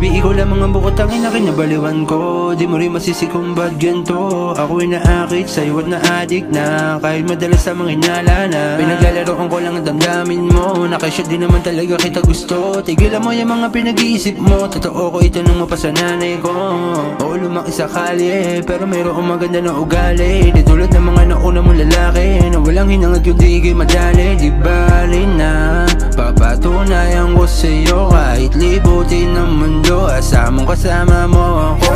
Baby, ikaw lamang ang bukod tangin na kinabaliwan ko. Di mo rin masisi kung ba't ganito. Ako'y naakit sa'yo at na-addict na. Kahit madalas sa mga hinala na pinaglalaroan ko lang ang damdamin mo. Nakasya din naman talaga kita gusto. Tigilan mo yung mga pinag-iisip mo. Totoo ko itanong mo pa sa nanay ko. Oo, lumaki sa kalye, pero mayroong maganda na ugali. Di tulad ng mga nauna mong lalaki na walang hinangad kundi ika'y madali. Di bali na papatunayan ko sa'yo kahit libutin ng mundo. Asamang kasama mo ako.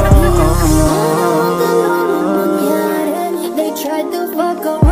They tried to fuck around.